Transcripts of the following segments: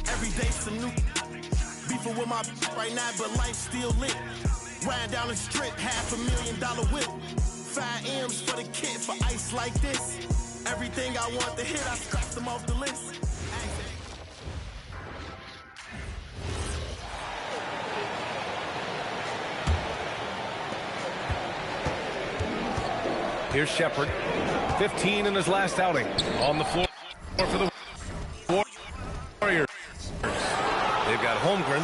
Every day some new beefing with my right now, but life still lit. Riding down the strip, $500,000 whip. 5 M's for the kid for ice like this. Everything I want to hit, I scratched them off the list. Here's Shepard, 15 in his last outing. On the floor for the Warriors. They've got Holmgren.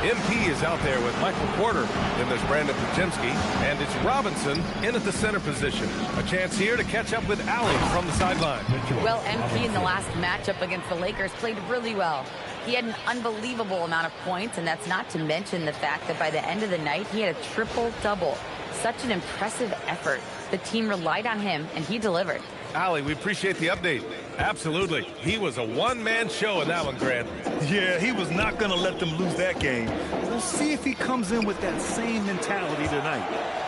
MP is out there with Michael Porter. Then there's Brandon Pajemski. And it's Robinson in at the center position. A chance here to catch up with Allen from the sideline. Well, MP in the last matchup against the Lakers played really well. He had an unbelievable amount of points, and that's not to mention the fact that by the end of the night, he had a triple-double. Such an impressive effort. The team relied on him, and he delivered. Allie, we appreciate the update. Absolutely. He was a one-man show in that one, Grant. Yeah, he was not going to let them lose that game. We'll see if he comes in with that same mentality tonight.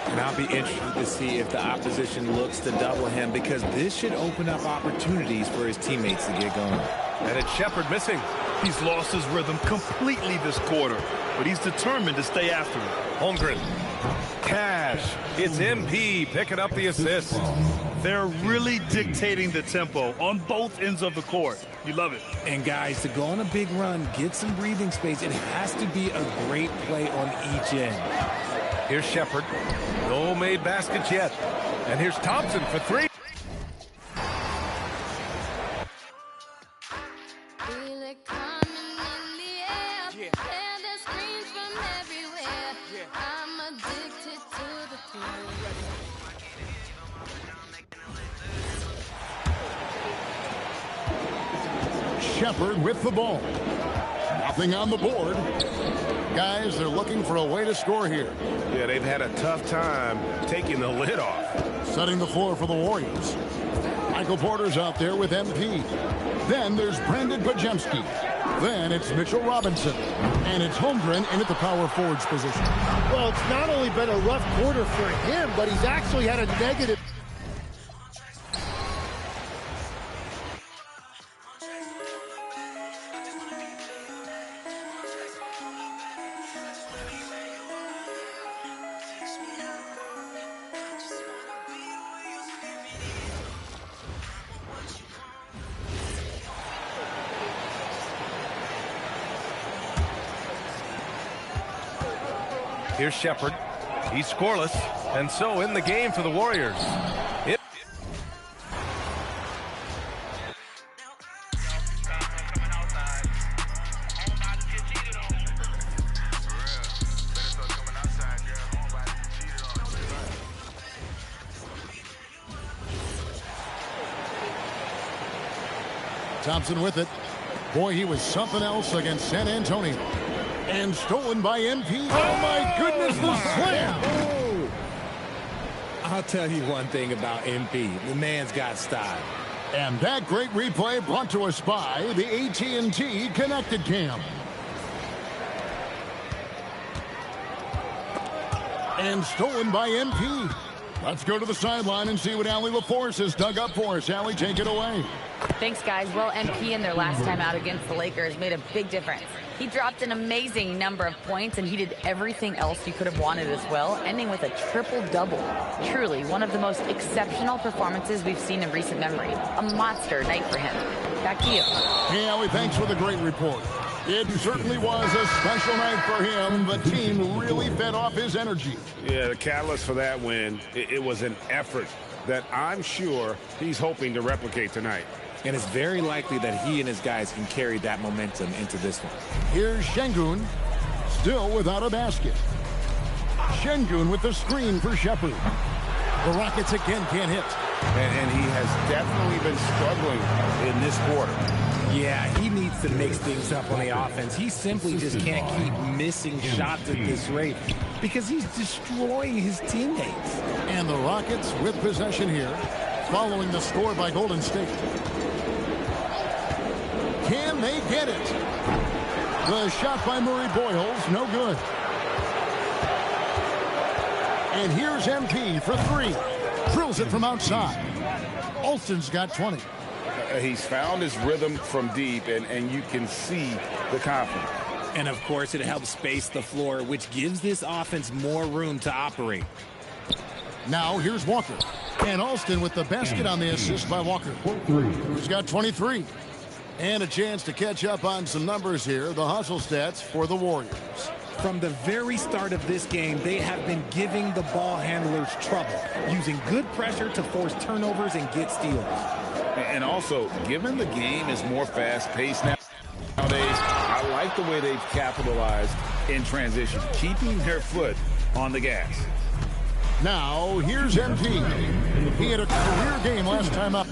And I'll be interested to see if the opposition looks to double him, because this should open up opportunities for his teammates to get going. And it's Shepard missing. He's lost his rhythm completely this quarter, but he's determined to stay after it. Holmgren. Cash. It's MP picking up the assist. They're really dictating the tempo on both ends of the court. You love it. And guys, to go on a big run, get some breathing space, it has to be a great play on each end. Here's Shepard. No made baskets yet. And here's Thompson for 3. Shepard with the ball. Nothing on the board. Guys, they're looking for a way to score here. Yeah, they've had a tough time taking the lid off. Setting the floor for the Warriors. Michael Porter's out there with MP. Then there's Brandon Pajemski. Then it's Mitchell Robinson. And it's Holmgren in at the power forwards position. Well, it's not only been a rough quarter for him, but he's actually had a negative. Here's Shepard. He's scoreless, and so in the game for the Warriors. Thompson with it. Boy, he was something else against San Antonio. And stolen by MP. Oh, my goodness, the slam. Oh. I'll tell you one thing about MP. The man's got style. And that great replay brought to us by the AT&T Connected Cam. And stolen by MP. Let's go to the sideline and see what Allie LaForce has dug up for us. Allie, take it away. Thanks, guys. Well, MP in their last time out against the Lakers made a big difference. He dropped an amazing number of points, and he did everything else you could have wanted as well, ending with a triple-double. Truly, one of the most exceptional performances we've seen in recent memory. A monster night for him. Back to you. Hey, Allie, thanks for the great report. It certainly was a special night for him. The team really fed off his energy. Yeah, the catalyst for that win, it was an effort that I'm sure he's hoping to replicate tonight. And it's very likely that he and his guys can carry that momentum into this one. Here's Şengün, still without a basket. Şengün with the screen for Shepard. The Rockets again can't hit. And he has definitely been struggling in this quarter. Yeah, he needs to mix things up on the offense. He simply just can't keep missing shots at this rate because he's destroying his teammates. And the Rockets with possession here, following the score by Golden State. Can they get it? The shot by Murray Boyles, no good. And here's MP for 3. Drills it from outside. Alston's got 20. He's found his rhythm from deep, and you can see the confidence. And, of course, it helps space the floor, which gives this offense more room to operate. Now here's Walker. And Alston with the basket on the assist by Walker, who's got 23. And a chance to catch up on some numbers here, the hustle stats for the Warriors. From the very start of this game, they have been giving the ball handlers trouble, using good pressure to force turnovers and get steals. And also, given the game is more fast-paced nowadays, I like the way they've capitalized in transition, keeping their foot on the gas. Now, here's MP. He had a career game last time up.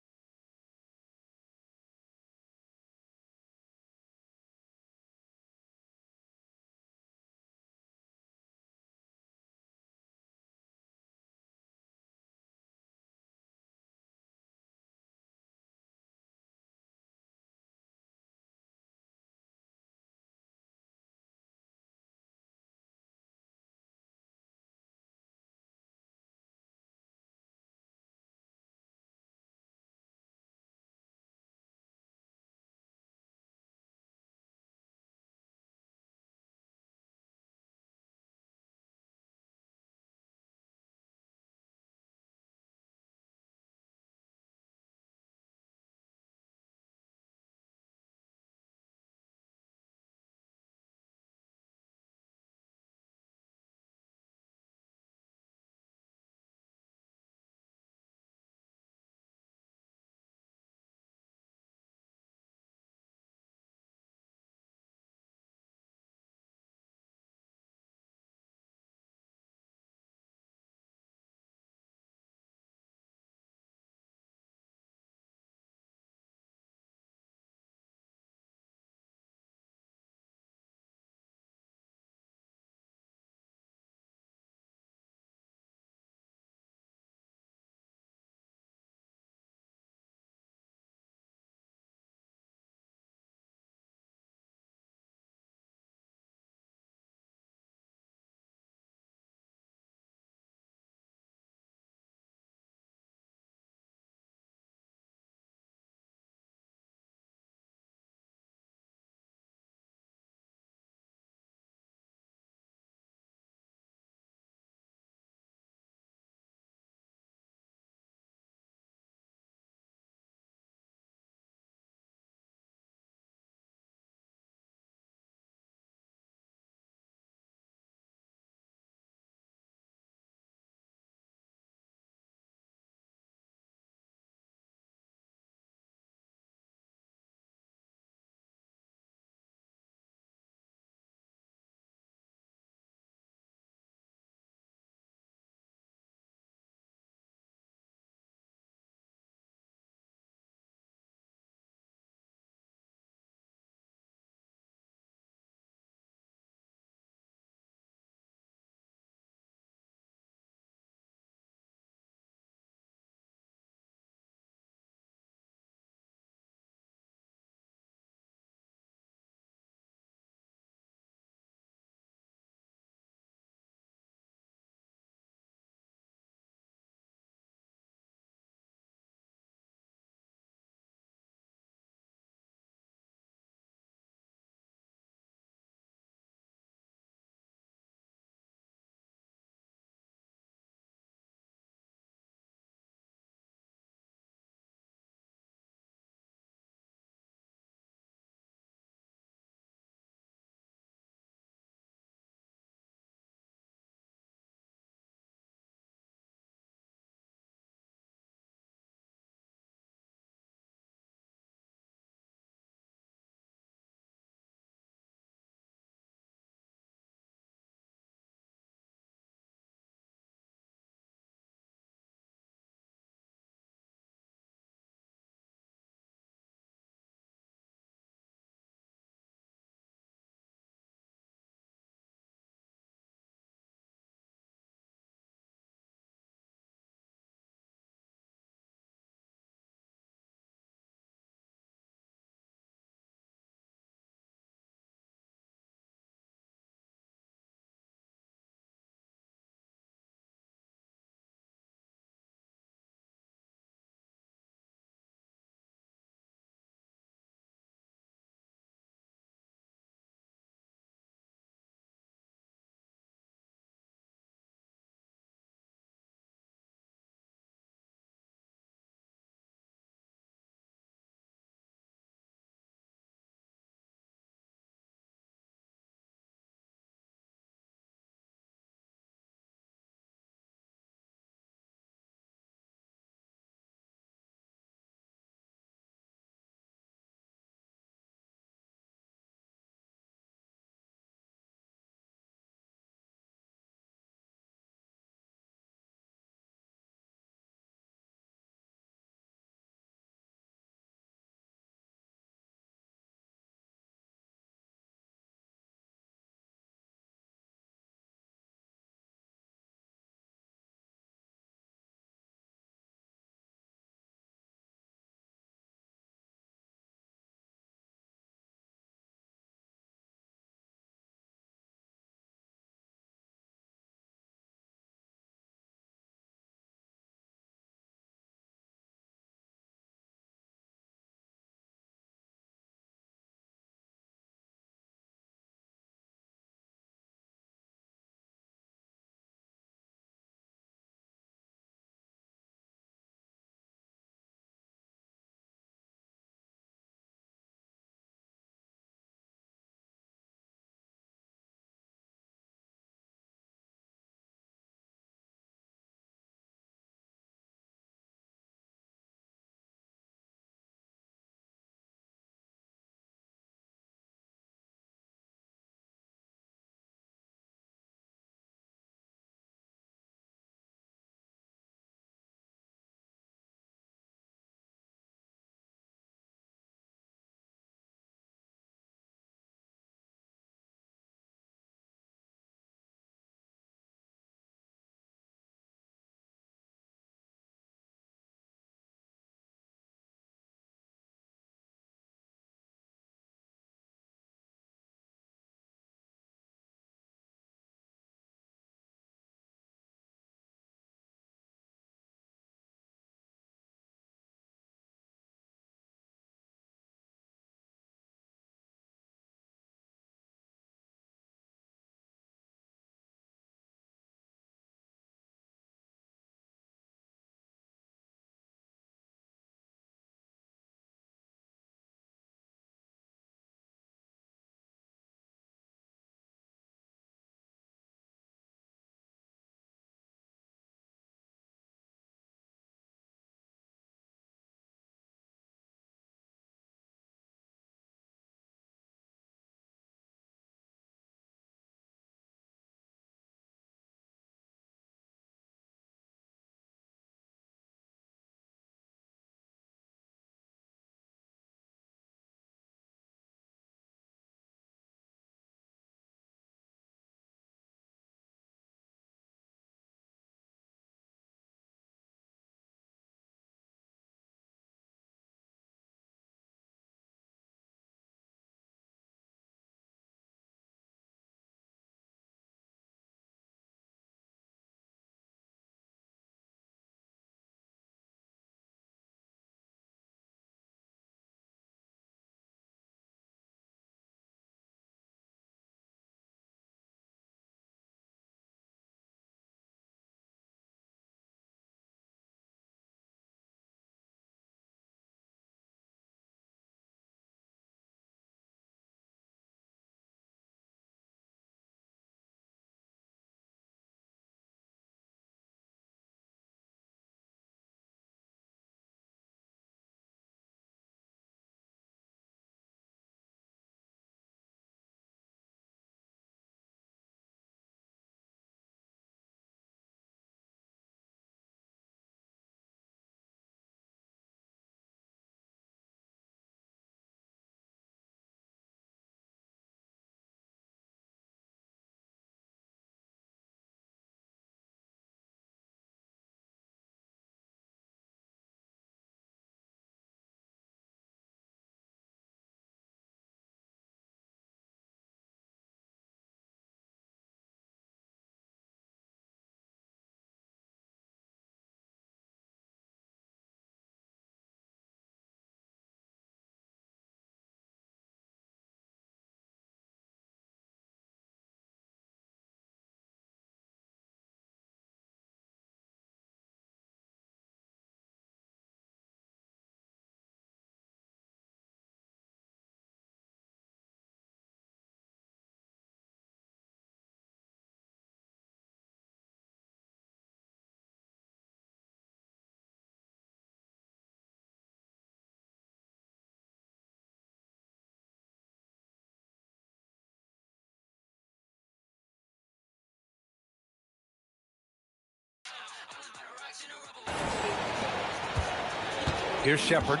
Here's Shepard,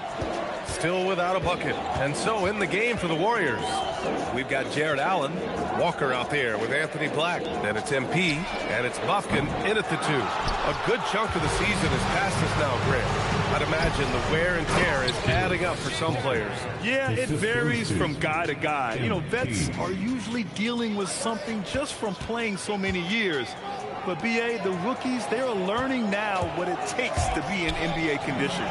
still without a bucket. And so in the game for the Warriors, we've got Jared Allen, Walker out there with Anthony Black. Then it's MP, and it's Bufkin in at the 2. A good chunk of the season is past us now, Grant. I'd imagine the wear and tear is adding up for some players. Yeah, it varies from guy to guy. You know, vets are usually dealing with something just from playing so many years. But, B.A., the rookies, they're learning now what it takes to be in NBA condition.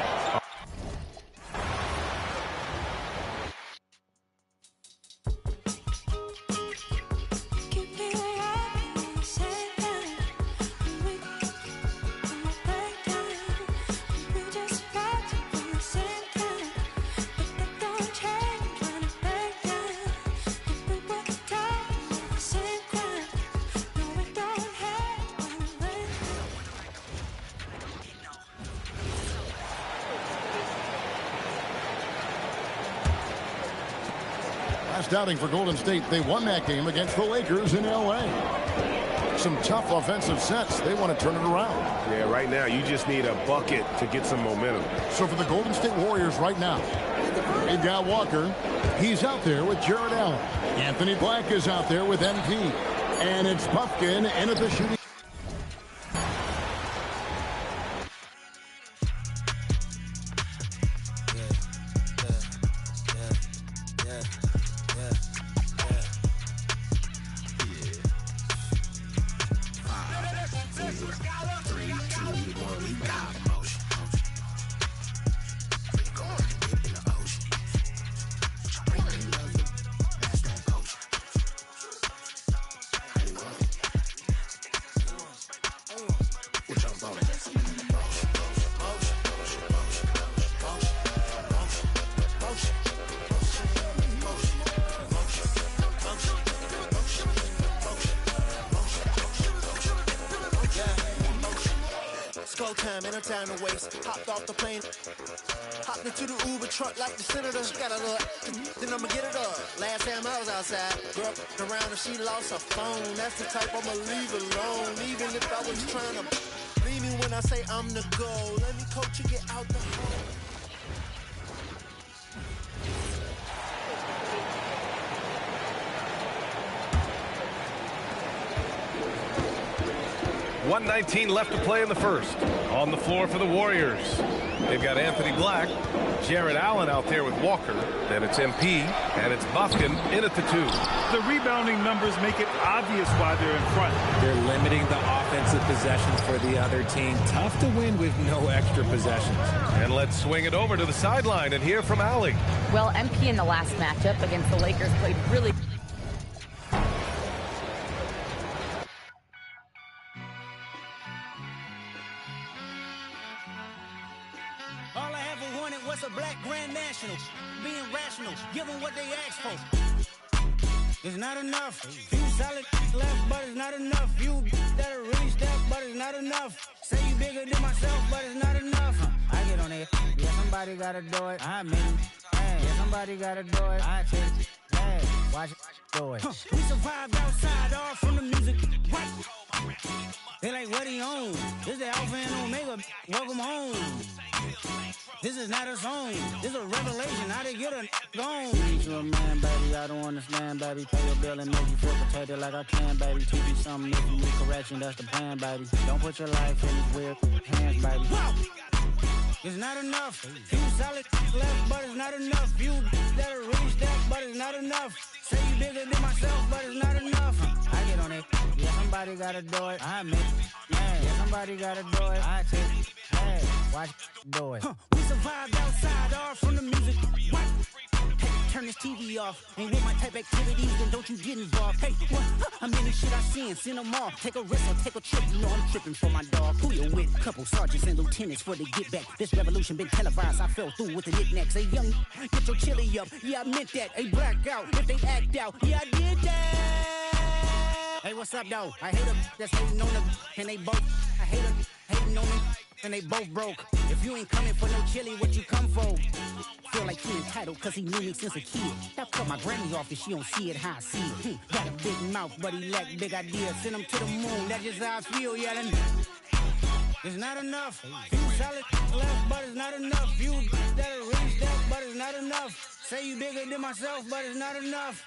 Last outing for Golden State, they won that game against the Lakers in L.A. Some tough offensive sets. They want to turn it around. Yeah, right now you just need a bucket to get some momentum. So for the Golden State Warriors right now, they've got Walker. He's out there with Jared Allen. Anthony Black is out there with MP. And it's Bufkin in at the shooting. Go time, ain't no time to waste. Hopped off the plane, hopped into the Uber truck like the senator. Got a little, then I'ma get it up. Last time I was outside, girl around and she lost her phone. That's the type I'ma leave alone. Even if I was trying to leave me when I say I'm the goal. Let me coach you, get out the hole. 1:19 left to play in the first. On the floor for the Warriors, they've got Anthony Black, Jared Allen out there with Walker. Then it's MP, and it's Bufkin in at the 2. The rebounding numbers make it obvious why they're in front. They're limiting the offensive possessions for the other team. Tough to win with no extra possessions. And let's swing it over to the sideline and hear from Allie. Well, MP in the last matchup against the Lakers played really All I ever wanted was a black grand national. Being rational, give them what they ask for. It's not enough. Few solid left, but it's not enough. You that are really step, but it's not enough. Say you bigger than myself, but it's not enough. I get on it. Yeah, somebody gotta do it. I mean, hey, yeah, somebody gotta do it. I take it. Hey, watch it, do it. We survived outside, all from the music. What? They like, what he on? This the Alpha and Omega. Welcome home. This is not a song. This is a revelation. How they get a gone? Need you a man, baby. I don't understand, baby. Pay your bill and make you feel protected like I can, baby. Teach you something if you need correction. That's the plan, baby. Don't put your life in these weird hands, baby. Whoa! It's not enough. Few solid left, but it's not enough. You that are really step, but it's not enough. Say you bigger than myself, but it's not enough. I get on it. Yeah, somebody gotta do it. I admit it. Yeah, somebody gotta do it. I take it. Hey, watch it, do it. We survived outside, all from the music. What? Hey, turn this TV off. Ain't with my type activities, then don't you get involved. Hey, what? How many shit I seen them all. Take a risk or take a trip. You know I'm tripping for my dog. Who you with? Couple sergeants and lieutenants for the get back. This revolution been televised. I fell through with the knickknacks. Hey, young, get your chili up. Yeah, I meant that. Hey, black out if they act out. Yeah, I did that. Hey, what's up, though? I hate them that's hating on them, and they both. I hate them hating on them, and they both broke. If you ain't coming for no chili, what you come for? Feel like he entitled, cause he knew me since a kid. Now cut my Grammy off if she don't see it how I see it. Got a big mouth, but he lack big ideas. Send him to the moon, that's just how I feel, yelling. It's not enough. Few solid left, but it's not enough. Few that'll reach that, but it's not enough. Say you bigger than myself, but it's not enough.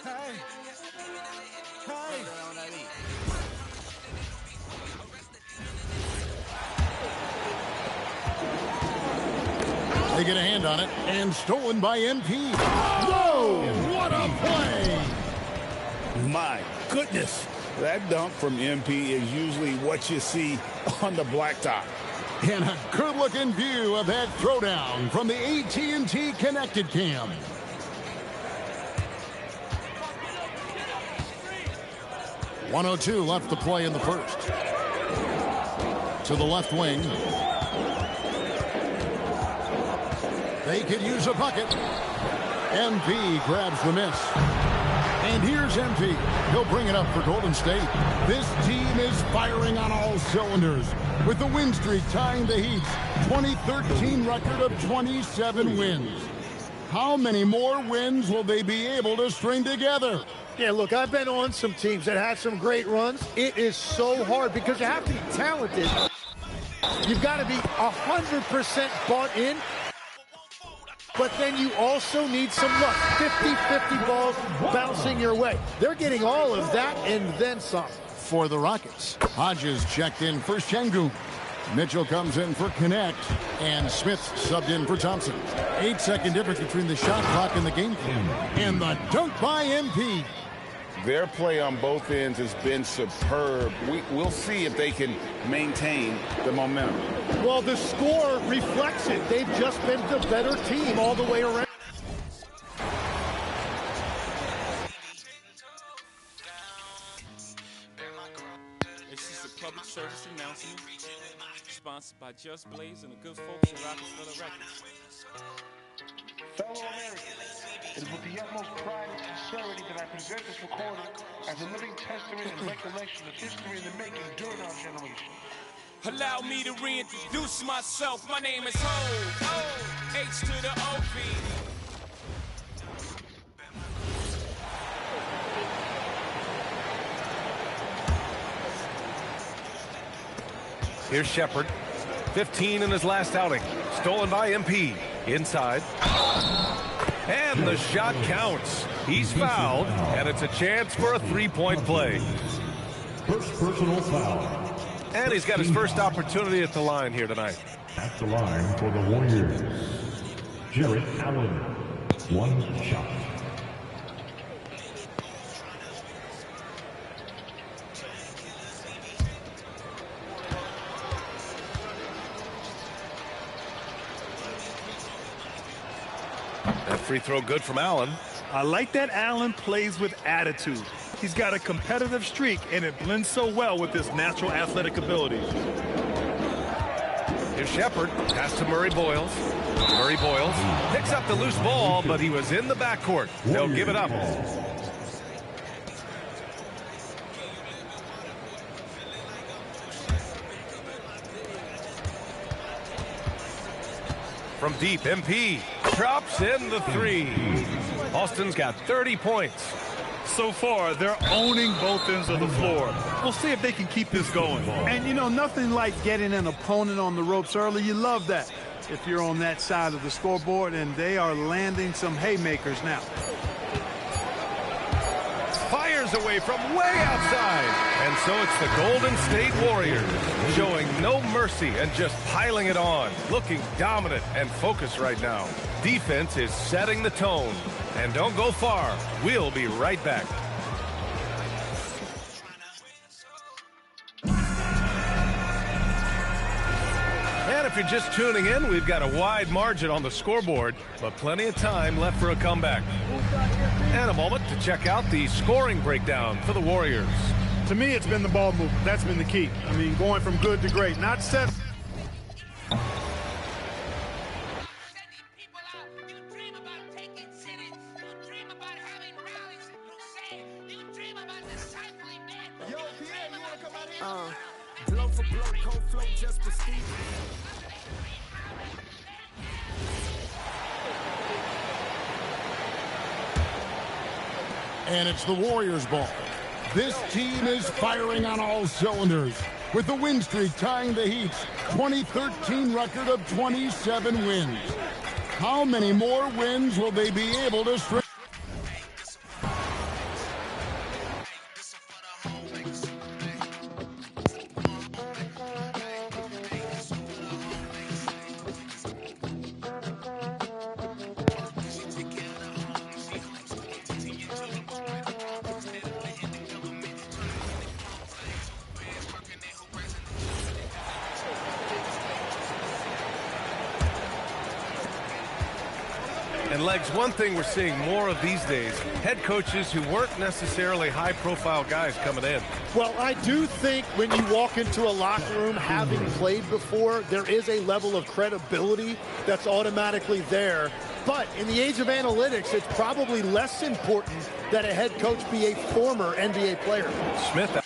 Hey. Hey. They get a hand on it, and stolen by MP. Whoa! What a play! My goodness. That dunk from MP is usually what you see on the blacktop. And a good-looking view of that throwdown from the AT&T Connected Cam. .102 left to play in the first. To the left wing. They could use a bucket. MP grabs the miss. And here's MP. He'll bring it up for Golden State. This team is firing on all cylinders, with the win streak tying the Heat's 2013 record of 27 wins. How many more wins will they be able to string together? Yeah, look, I've been on some teams that had some great runs. It is so hard because you have to be talented. You've got to be 100% bought in. But then you also need some luck. 50-50 balls bouncing your way. They're getting all of that and then some. For the Rockets, Hodges checked in for Şengün. Mitchell comes in for Connect. And Smith subbed in for Thompson. 8-second difference between the shot clock and the game clock. And the dunk by MP. Their play on both ends has been superb. We'll see if they can maintain the momentum. Well, the score reflects it. They've just been the better team all the way around. This is a public service announcement sponsored by Just Blaze and the good folks at Rockefeller Records. Fellow Americans, it is with the utmost pride and sincerity that I present this recording as a living testament and recollection of history in the making during our generation. Allow me to reintroduce myself. My name is Ho, H to the O-V. Here's Shepard. 15 in his last outing. Stolen by MP. Inside. And the shot counts. He's fouled, and it's a chance for a three-point play. First personal foul. And he's got his first opportunity at the line here tonight. At the line for the Warriors, Jarrett Allen. One shot. That free throw good from Allen. I like that Allen plays with attitude. He's got a competitive streak, and it blends so well with his natural athletic ability. Here's Shepard. Pass to Murray Boyles. Murray Boyles picks up the loose ball, but he was in the backcourt. They'll give it up. From deep, MP drops in the three. Austin's got 30 points. So far, they're owning both ends of the floor. We'll see if they can keep this going. And, you know, nothing like getting an opponent on the ropes early. You love that if you're on that side of the scoreboard, and they are landing some haymakers now. Fires away from way outside. And so it's the Golden State Warriors showing no mercy and just piling it on. Looking dominant and focused right now. Defense is setting the tone. And don't go far. We'll be right back. And if you're just tuning in, we've got a wide margin on the scoreboard, but plenty of time left for a comeback. And a moment to check out the scoring breakdown for the Warriors. To me, it's been the ball movement. That's been the key. I mean, going from good to great. Not set. Blow for blow, cold flow just for Steve. And it's the Warriors' ball. This team is firing on all cylinders, with the win streak tying the Heat's 2013 record of 27 wins. How many more wins will they be able to string? And Legs, one thing we're seeing more of these days, head coaches who weren't necessarily high-profile guys coming in. Well, I do think when you walk into a locker room having played before, there is a level of credibility that's automatically there. But in the age of analytics, it's probably less important that a head coach be a former NBA player. Smith.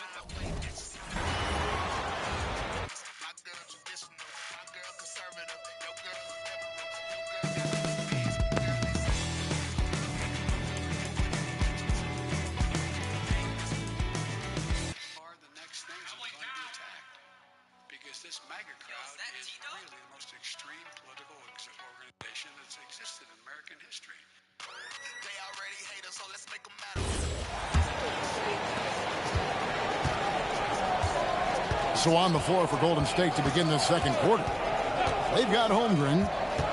This MAGA crowd is really the most extreme political organization that's existed in American history. They already hate us, so let's make them mad. So on the floor for Golden State to begin this second quarter. They've got Holmgren.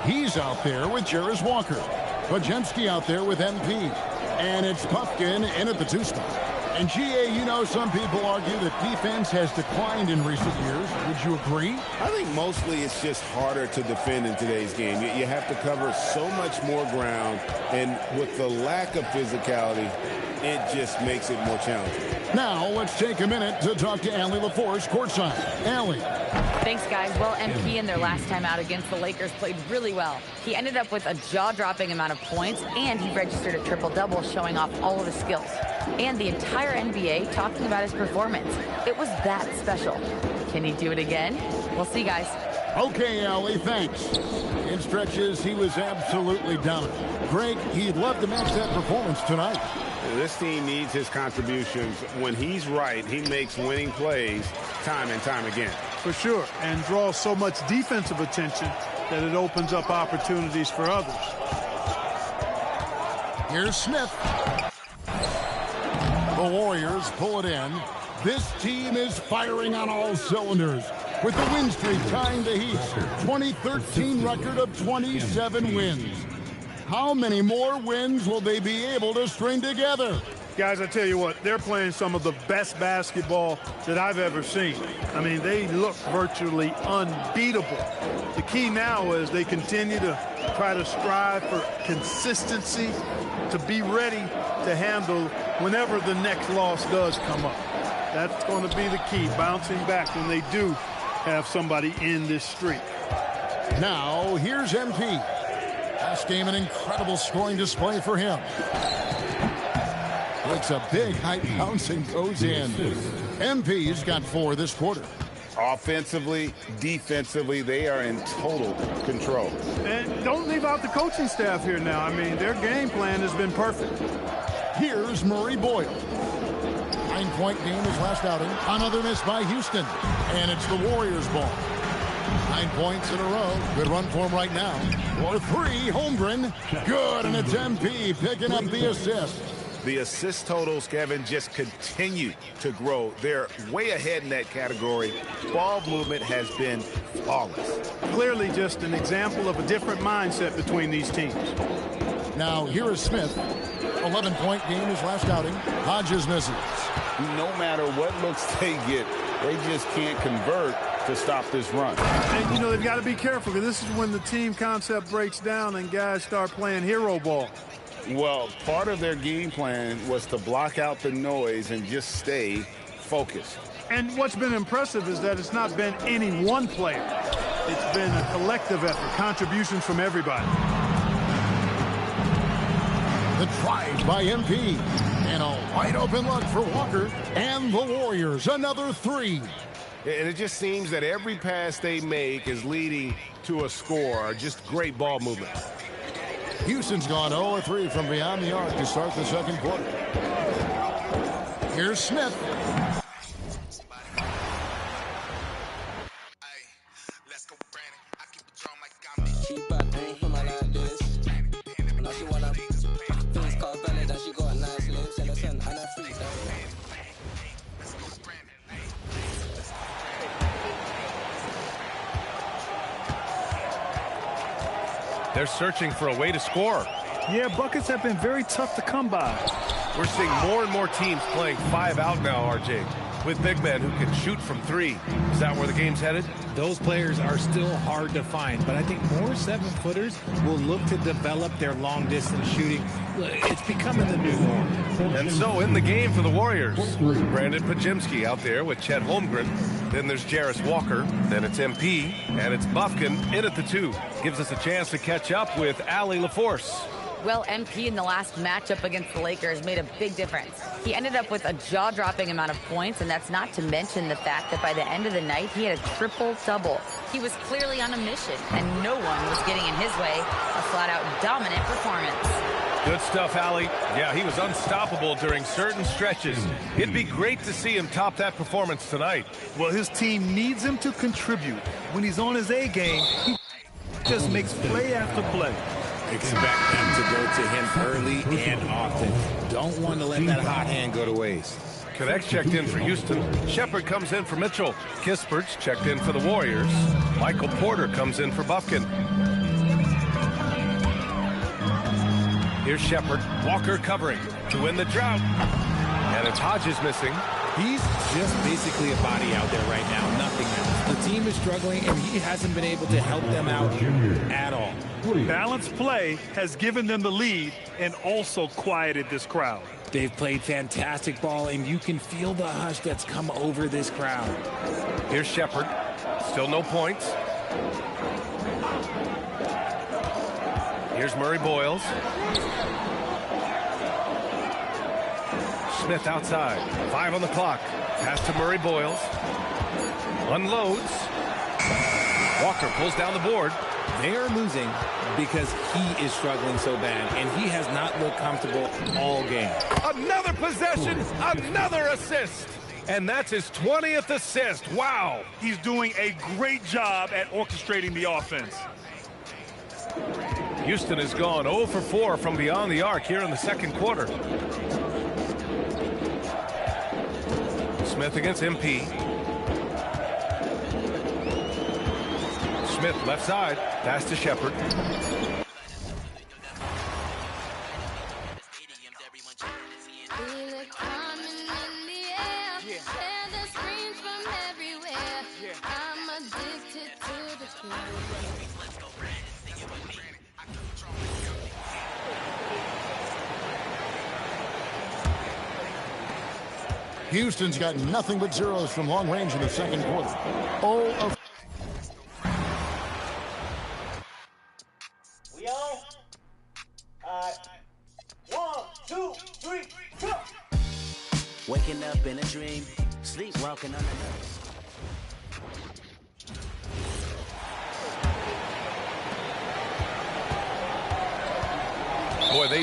He's out there with Jarris Walker. Podziemski out there with MP. And it's Puffkin in at the 2 spot. And GA, you know, some people argue that defense has declined in recent years. Would you agree? I think mostly it's just harder to defend in today's game. You have to cover so much more ground, and with the lack of physicality, it just makes it more challenging. Now, let's take a minute to talk to Allie LaForce courtside. Allie. Thanks, guys. Well, MP in their last time out against the Lakers played really well. He ended up with a jaw-dropping amount of points, and he registered a triple-double, showing off all of his skills. And the entire NBA talking about his performance. It was that special. Can he do it again? We'll see, guys. Okay, Allie, thanks. In stretches, he was absolutely dominant. Greg, he'd love to match that performance tonight. This team needs his contributions. When he's right, he makes winning plays time and time again. For sure, and draws so much defensive attention that it opens up opportunities for others. Here's Smith. The Warriors pull it in. This team is firing on all cylinders, with the win streak tying the Heat's 2013 record of 27 wins. How many more wins will they be able to string together? Guys, I tell you what, they're playing some of the best basketball that I've ever seen. I mean, they look virtually unbeatable. The key now is they continue to try to strive for consistency, to be ready to handle whenever the next loss does come up. That's going to be the key, bouncing back when they do have somebody in this streak. Now, here's MP. Last game, an incredible scoring display for him. It's a big height bounce and goes in. MP's got 4 this quarter. Offensively, defensively, they are in total control. And don't leave out the coaching staff here now. I mean, their game plan has been perfect. Here's Murray Boyle. 9-point game his last outing. Another miss by Houston. And it's the Warriors' ball. 9 points in a row. Good run for him right now. For 3, Holmgren. Good, and it's MP picking up the assist. The assist totals, Kevin, just continue to grow. They're way ahead in that category. Ball movement has been flawless. Clearly just an example of a different mindset between these teams. Now, here is Smith. 11-point game his last outing. Hodges misses. No matter what looks they get, they just can't convert to stop this run. And, you know, they've got to be careful, because this is when the team concept breaks down and guys start playing hero ball. Well, part of their game plan was to block out the noise and just stay focused. And what's been impressive is that it's not been any one player. It's been a collective effort, contributions from everybody. The try by MP. And a wide open look for Walker. And the Warriors, another 3. And it just seems that every pass they make is leading to a score. Just great ball movement. Houston's gone 0-3 from beyond the arc to start the second quarter. Here's Smith. They're searching for a way to score. Yeah, buckets have been very tough to come by. We're seeing more and more teams playing 5 out now, RJ, with big men who can shoot from 3. Is that where the game's headed? Those players are still hard to find, but I think more 7-footers will look to develop their long-distance shooting. It's becoming the new norm. And so in the game for the Warriors, Brandon Pajimski out there with Chet Holmgren. Then there's Jarris Walker. Then it's MP. And it's Buffkin in at the 2. Gives us a chance to catch up with Allie LaForce. Well, MP in the last matchup against the Lakers made a big difference. He ended up with a jaw-dropping amount of points, and that's not to mention the fact that by the end of the night, he had a triple-double. He was clearly on a mission, and no one was getting in his way. A flat-out dominant performance. Good stuff, Allie. Yeah, he was unstoppable during certain stretches. It'd be great to see him top that performance tonight. Well, his team needs him to contribute. When he's on his A game, he just makes play after play. Expect them to go to him early and often. Don't want to let that hot hand go to waste. Connects checked in for Houston. Shepard comes in for Mitchell. Kispert's checked in for the Warriors. Michael Porter comes in for Buffkin. Here's Shepard. Walker covering to win the drought. And it's Hodges missing. He's just basically a body out there right now, nothing else. The team is struggling, and he hasn't been able to help them out at all. Balanced play has given them the lead and also quieted this crowd. They've played fantastic ball, and you can feel the hush that's come over this crowd. Here's Shepard. Still no points. Here's Murray Boyles. Smith outside. 5 on the clock. Pass to Murray Boyles. Unloads. Walker pulls down the board. They are losing because he is struggling so bad, and he has not looked comfortable all game. Another possession, another assist. And that's his 20th assist. Wow. He's doing a great job at orchestrating the offense. Houston has gone 0 for 4 from beyond the arc here in the second quarter. Smith against MP. Smith left side. Pass to Shepard. Houston's got nothing but zeros from long range in the second quarter. 0 of... We on? 1, 2, 3, go! Waking up in a dream, sleepwalking on the nose. Boy, they